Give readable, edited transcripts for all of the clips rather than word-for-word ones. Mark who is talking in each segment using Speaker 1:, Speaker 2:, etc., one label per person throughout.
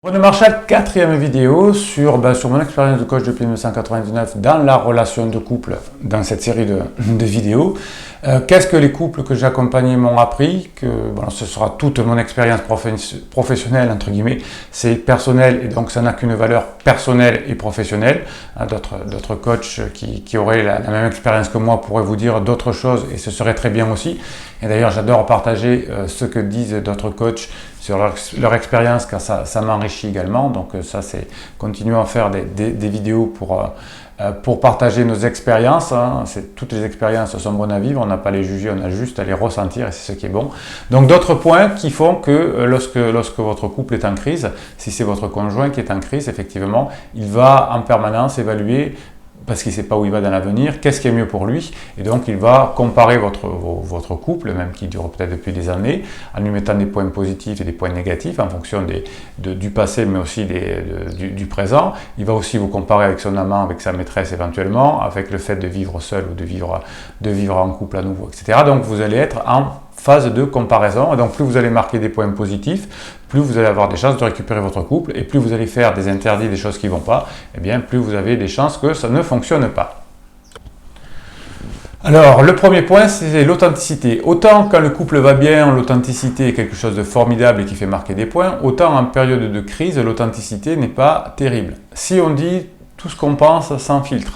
Speaker 1: Bruno Marchal, quatrième vidéo sur mon expérience de coach depuis 1999 dans la relation de couple dans cette série de vidéos. Qu'est-ce que les couples que j'ai accompagnés m'ont appris? Ce sera toute mon expérience professionnelle, entre guillemets, c'est personnel et donc ça n'a qu'une valeur personnelle et professionnelle. D'autres coachs qui auraient la même expérience que moi pourraient vous dire d'autres choses et ce serait très bien aussi. Et d'ailleurs, j'adore partager ce que disent d'autres coachs sur leur expérience car ça m'enrichit également. Donc ça, c'est continuer à faire des vidéos pour partager nos expériences. Toutes les expériences sont bonnes à vivre, on n'a pas à les juger, on a juste à les ressentir et c'est ce qui est bon. Donc d'autres points qui font que lorsque votre couple est en crise, si c'est votre conjoint qui est en crise, effectivement, il va en permanence évaluer parce qu'il ne sait pas où il va dans l'avenir, qu'est-ce qui est mieux pour lui, et donc il va comparer votre couple, même qui dure peut-être depuis des années, en lui mettant des points positifs et des points négatifs en fonction du passé, mais aussi du présent. Il va aussi vous comparer avec son amant, avec sa maîtresse éventuellement, avec le fait de vivre seul ou de vivre en couple à nouveau, etc. Donc vous allez être en phase de comparaison, et donc plus vous allez marquer des points positifs, plus vous allez avoir des chances de récupérer votre couple, et plus vous allez faire des interdits, des choses qui ne vont pas, et bien plus vous avez des chances que ça ne fonctionne pas. Alors, le premier point, c'est l'authenticité. Autant quand le couple va bien, l'authenticité est quelque chose de formidable et qui fait marquer des points, autant en période de crise, l'authenticité n'est pas terrible. Si on dit tout ce qu'on pense sans filtre,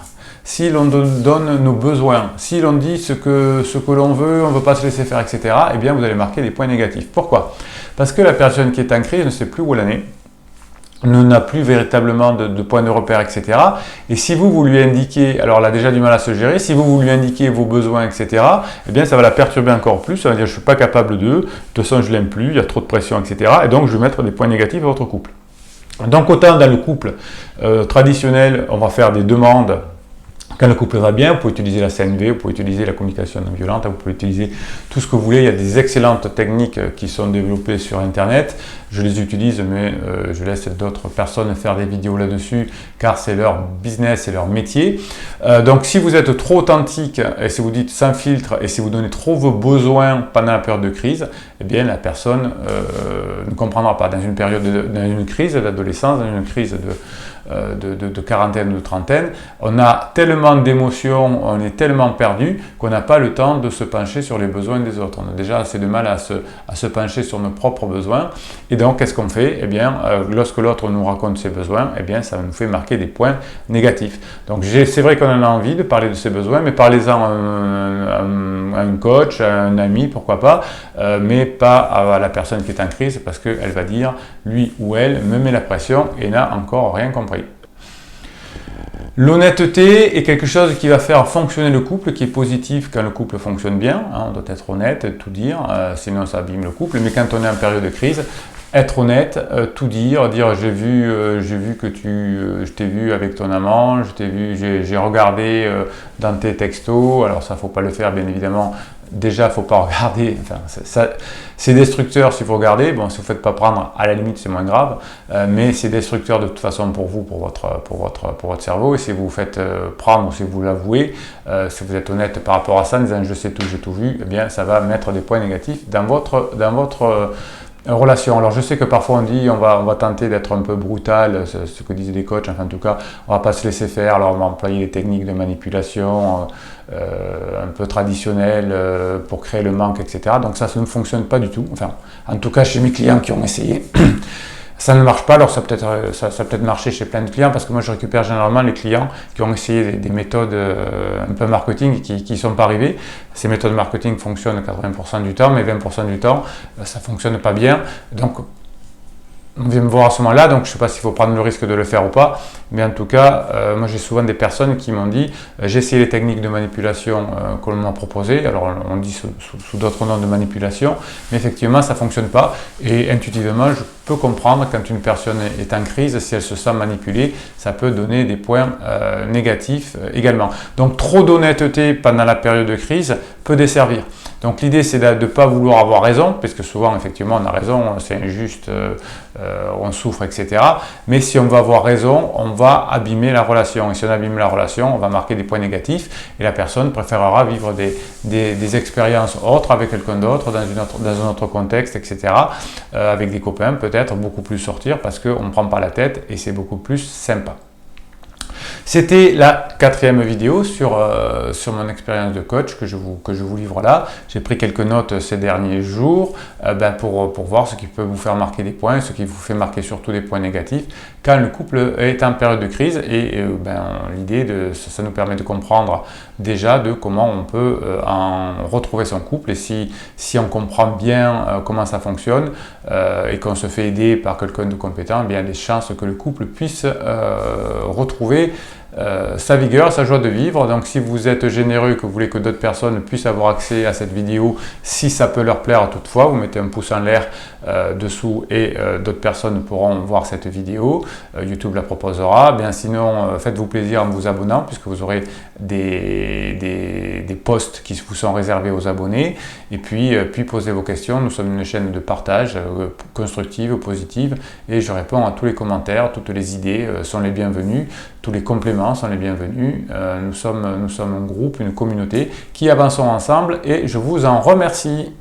Speaker 1: si l'on donne nos besoins, si l'on dit ce que l'on veut, on ne veut pas se laisser faire, etc., eh bien vous allez marquer des points négatifs. Pourquoi? Parce que la personne qui est en crise ne sait plus où elle en est, n'a plus véritablement de points de repère, etc. Et si vous lui indiquez, alors elle a déjà du mal à se gérer, si vous lui indiquez vos besoins, etc., eh bien ça va la perturber encore plus, ça va dire je ne suis pas capable de toute façon je ne l'aime plus, il y a trop de pression, etc. Et donc je vais mettre des points négatifs à votre couple. Donc autant dans le couple traditionnel, on va faire des demandes. Quand le couple va bien, vous pouvez utiliser la CNV, vous pouvez utiliser la communication non violente, vous pouvez utiliser tout ce que vous voulez. Il y a des excellentes techniques qui sont développées sur Internet. Je les utilise, mais je laisse d'autres personnes faire des vidéos là-dessus, car c'est leur business, c'est leur métier. Donc si vous êtes trop authentique, et si vous dites sans filtre, et si vous donnez trop vos besoins pendant la période de crise, eh bien la personne ne comprendra pas. Dans une crise d'adolescence, dans une crise de quarantaine ou de trentaine, on a tellement d'émotions, on est tellement perdu qu'on n'a pas le temps de se pencher sur les besoins des autres. On a déjà assez de mal à se pencher sur nos propres besoins. Et donc, qu'est-ce qu'on fait? Eh bien, lorsque l'autre nous raconte ses besoins, eh bien, ça nous fait marquer des points négatifs. Donc, c'est vrai qu'on en a envie de parler de ses besoins, mais parlez-en à un coach, à un ami, pourquoi pas, mais pas à la personne qui est en crise, parce qu'elle va dire, lui ou elle me met la pression et n'a encore rien compris. L'honnêteté est quelque chose qui va faire fonctionner le couple, qui est positif quand le couple fonctionne bien. On doit être honnête, tout dire, sinon ça abîme le couple. Mais quand on est en période de crise, être honnête, tout dire j'ai vu que je t'ai vu avec ton amant, j'ai regardé dans tes textos. Alors ça, faut pas le faire, bien évidemment. Déjà, faut pas regarder. Enfin, c'est destructeur si vous regardez. Bon, si vous ne faites pas prendre, à la limite, c'est moins grave. Mais c'est destructeur de toute façon pour vous, pour votre cerveau. Et si vous vous faites prendre, ou si vous l'avouez, si vous êtes honnête par rapport à ça, en disant je sais tout, j'ai tout vu, eh bien, ça va mettre des points négatifs dans votre relation. Alors je sais que parfois on dit on va tenter d'être un peu brutal, ce que disent les coachs, enfin en tout cas on va pas se laisser faire, alors on va employer des techniques de manipulation un peu traditionnelles pour créer le manque, etc. Donc ça ne fonctionne pas du tout, enfin en tout cas chez mes clients qui ont essayé. Ça ne marche pas, alors ça peut peut-être marcher chez plein de clients, parce que moi je récupère généralement les clients qui ont essayé des méthodes un peu marketing qui ne sont pas arrivées. Ces méthodes marketing fonctionnent 80% du temps, mais 20% du temps ça ne fonctionne pas bien. Donc on vient me voir à ce moment-là, donc je ne sais pas s'il faut prendre le risque de le faire ou pas, mais en tout cas, moi j'ai souvent des personnes qui m'ont dit j'ai essayé les techniques de manipulation que l'on m'a proposées, alors on dit sous d'autres noms de manipulation, mais effectivement ça ne fonctionne pas, et intuitivement je peux comprendre quand une personne est en crise, si elle se sent manipulée, ça peut donner des points négatifs également. Donc trop d'honnêteté pendant la période de crise peut desservir. Donc l'idée c'est de ne pas vouloir avoir raison, parce que souvent effectivement on a raison, c'est injuste, on souffre, etc. Mais si on va avoir raison, on va abîmer la relation. Et si on abîme la relation, on va marquer des points négatifs et la personne préférera vivre des expériences autres avec quelqu'un d'autre, dans un autre contexte, etc. Avec des copains peut-être, beaucoup plus sortir parce qu'on ne prend pas la tête et c'est beaucoup plus sympa. C'était la 4e vidéo sur mon expérience de coach que je vous livre là. J'ai pris quelques notes ces derniers jours pour voir ce qui peut vous faire marquer des points, ce qui vous fait marquer surtout des points négatifs quand le couple est en période de crise. Et l'idée, ça nous permet de comprendre déjà de comment on peut en retrouver son couple. Et si on comprend bien comment ça fonctionne et qu'on se fait aider par quelqu'un de compétent, eh bien, il y a des chances que le couple puisse retrouver sa vigueur, sa joie de vivre. Donc si vous êtes généreux, que vous voulez que d'autres personnes puissent avoir accès à cette vidéo, si ça peut leur plaire toutefois, vous mettez un pouce en l'air dessous et d'autres personnes pourront voir cette vidéo. YouTube la proposera. Bien sinon, faites-vous plaisir en vous abonnant puisque vous aurez des posts qui vous sont réservés aux abonnés. Et puis posez vos questions. Nous sommes une chaîne de partage constructive ou positive et je réponds à tous les commentaires, toutes les idées sont les bienvenues, tous les compléments sont les bienvenus. Nous sommes un groupe, une communauté qui avançons ensemble et je vous en remercie.